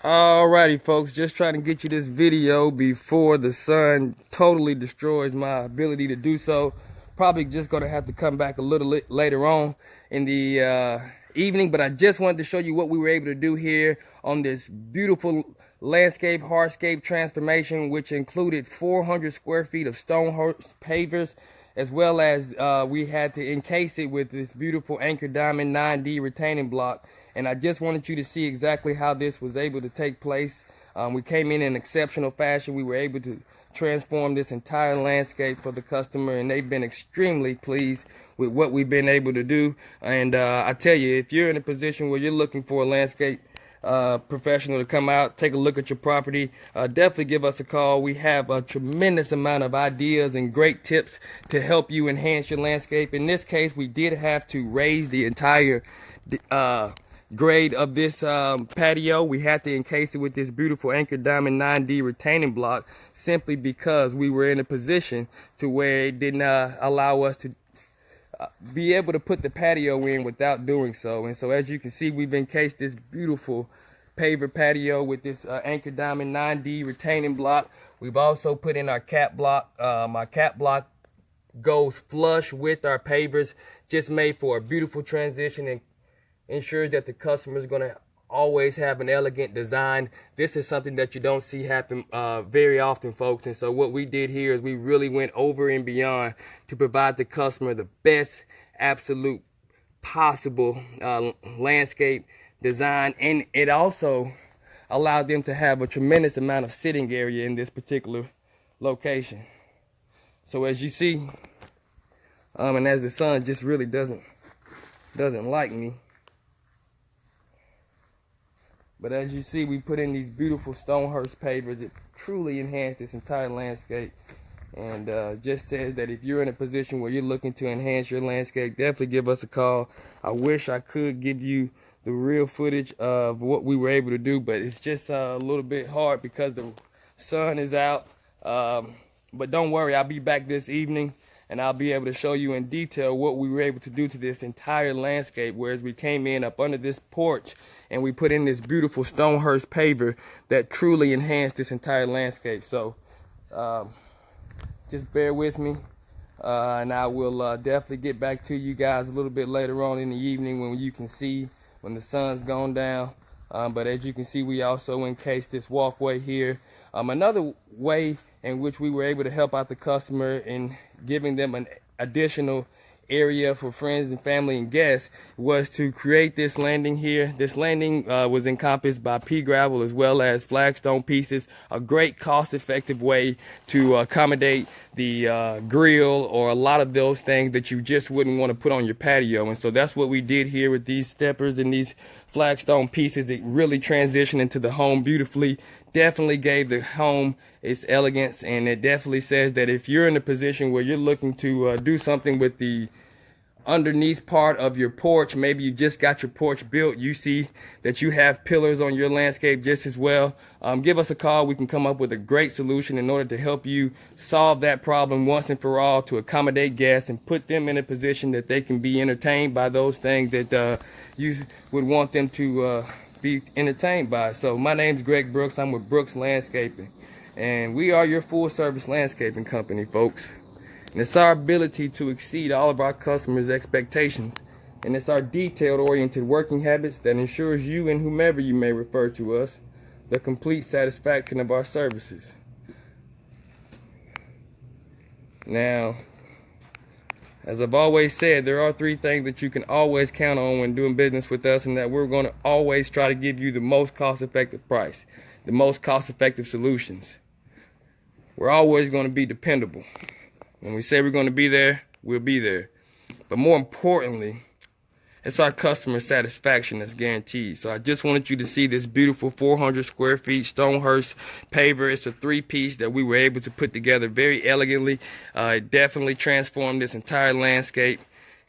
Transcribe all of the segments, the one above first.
Alrighty folks, just trying to get you this video before the sun totally destroys my ability to do so. Probably just gonna have to come back a little later on in the evening, but I just wanted to show you what we were able to do here on this beautiful landscape hardscape transformation, which included 400 square feet of stone pavers, as well as we had to encase it with this beautiful anchor diamond 9D retaining block. And I just wanted you to see exactly how this was able to take place. We came in exceptional fashion. We were able to transform this entire landscape for the customer, and they've been extremely pleased with what we've been able to do. And I tell you, if you're in a position where you're looking for a landscape professional to come out, take a look at your property, definitely give us a call. We have a tremendous amount of ideas and great tips to help you enhance your landscape. In this case, we did have to raise the entire grade of this patio. We had to encase it with this beautiful anchor diamond 9D retaining block, simply because we were in a position to where it did not allow us to be able to put the patio in without doing so. And so as you can see, we've encased this beautiful paver patio with this anchor diamond 9D retaining block. We've also put in our cap block. Our cap block goes flush with our pavers, just made for a beautiful transition and ensures that the customer is going to always have an elegant design. This is something that you don't see happen very often, folks. And so what we did here is we really went over and beyond to provide the customer the best absolute possible landscape design, and it also allowed them to have a tremendous amount of sitting area in this particular location. So as you see, and as the sun just really doesn't like me, but as you see, we put in these beautiful Stonehurst pavers. It truly enhanced this entire landscape, and just says that if you're in a position where you're looking to enhance your landscape, definitely give us a call. I wish I could give you the real footage of what we were able to do, but it's just a little bit hard because the sun is out. But don't worry, I'll be back this evening, and I'll be able to show you in detail what we were able to do to this entire landscape. Whereas we came in up under this porch and we put in this beautiful Stonehurst paver that truly enhanced this entire landscape. So just bear with me, and I will definitely get back to you guys a little bit later on in the evening when you can see when the sun's gone down. But as you can see, we also encased this walkway here. Another way in which we were able to help out the customer in giving them an additional area for friends and family and guests was to create this landing here. This landing was encompassed by pea gravel as well as flagstone pieces, a great cost-effective way to accommodate the grill or a lot of those things that you just wouldn't want to put on your patio. And so that's what we did here with these steppers and these flagstone pieces. It really transitioned into the home beautifully, definitely gave the home its elegance, and it definitely says that if you're in a position where you're looking to do something with the underneath part of your porch, maybe you just got your porch built, you see that you have pillars on your landscape just as well, give us a call. We can come up with a great solution in order to help you solve that problem once and for all, to accommodate guests and put them in a position that they can be entertained by those things that you would want them to be entertained by. So my name's Greg Brooks. I'm with Brooks Landscaping, and we are your full service landscaping company, folks. And it's our ability to exceed all of our customers' expectations, and it's our detail-oriented working habits that ensures you and whomever you may refer to us the complete satisfaction of our services. Now, as I've always said, there are three things that you can always count on when doing business with us, and that we're going to always try to give you the most cost-effective price, the most cost-effective solutions. We're always going to be dependable. When we say we're going to be there, we'll be there. But more importantly, it's our customer satisfaction that's guaranteed. So I just wanted you to see this beautiful 400 square feet Stonehurst paver. It's a three-piece that we were able to put together very elegantly. It definitely transformed this entire landscape.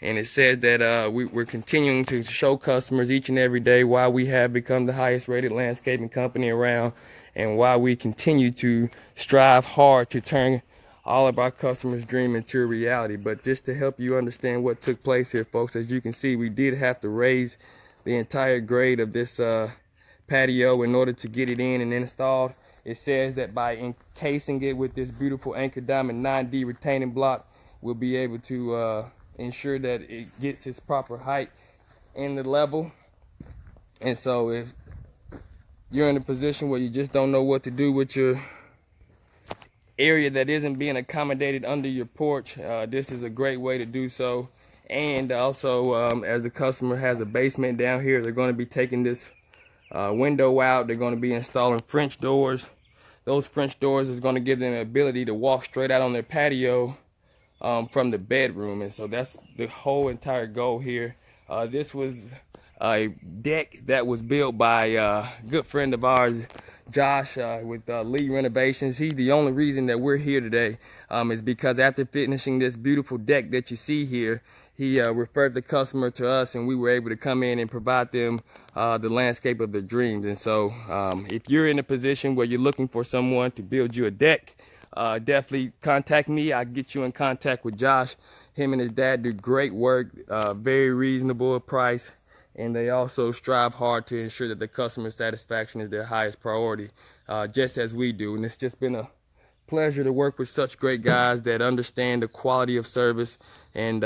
And it said that we're continuing to show customers each and every day why we have become the highest rated landscaping company around, and why we continue to strive hard to turn all of our customers' dream into a reality. But just to help you understand what took place here, folks, as you can see, we did have to raise the entire grade of this patio in order to get it in and installed. It says that by encasing it with this beautiful anchor diamond 9D retaining block, we'll be able to ensure that it gets its proper height and the level. And so if you're in a position where you just don't know what to do with your area that isn't being accommodated under your porch, this is a great way to do so. And also, as the customer has a basement down here, they're going to be taking this window out. They're going to be installing French doors. Those French doors is going to give them the ability to walk straight out on their patio from the bedroom. And so that's the whole entire goal here. This was a deck that was built by a good friend of ours, Josh, with Lee Renovations. He's the only reason that we're here today, is because after finishing this beautiful deck that you see here, he referred the customer to us, and we were able to come in and provide them the landscape of their dreams. And so if you're in a position where you're looking for someone to build you a deck, definitely contact me. I'll get you in contact with Josh. Him and his dad do great work, very reasonable price, and they also strive hard to ensure that the customer satisfaction is their highest priority, just as we do. And it's just been a pleasure to work with such great guys that understand the quality of service and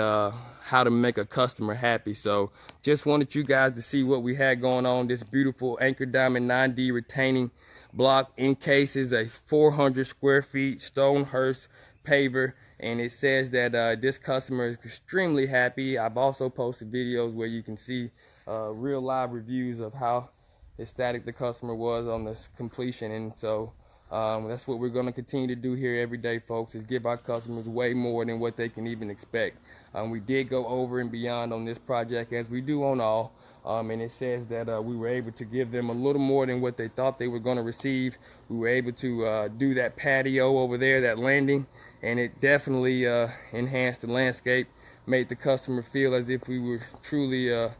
how to make a customer happy. So just wanted you guys to see what we had going on. This beautiful anchor diamond 9D retaining block encases a 400 square feet Stonehurst paver, and it says that this customer is extremely happy. I've also posted videos where you can see real live reviews of how ecstatic the customer was on this completion. And so that's what we're going to continue to do here every day, folks, is give our customers way more than what they can even expect. We did go over and beyond on this project, as we do on all, and it says that we were able to give them a little more than what they thought they were going to receive. We were able to do that patio over there, that landing, and it definitely enhanced the landscape, made the customer feel as if we were truly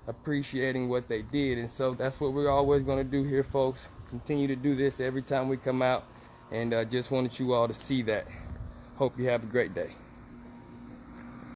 appreciating what they did. And so that's what we're always going to do here, folks. Continue to do this every time we come out, and just wanted you all to see that. Hope you have a great day.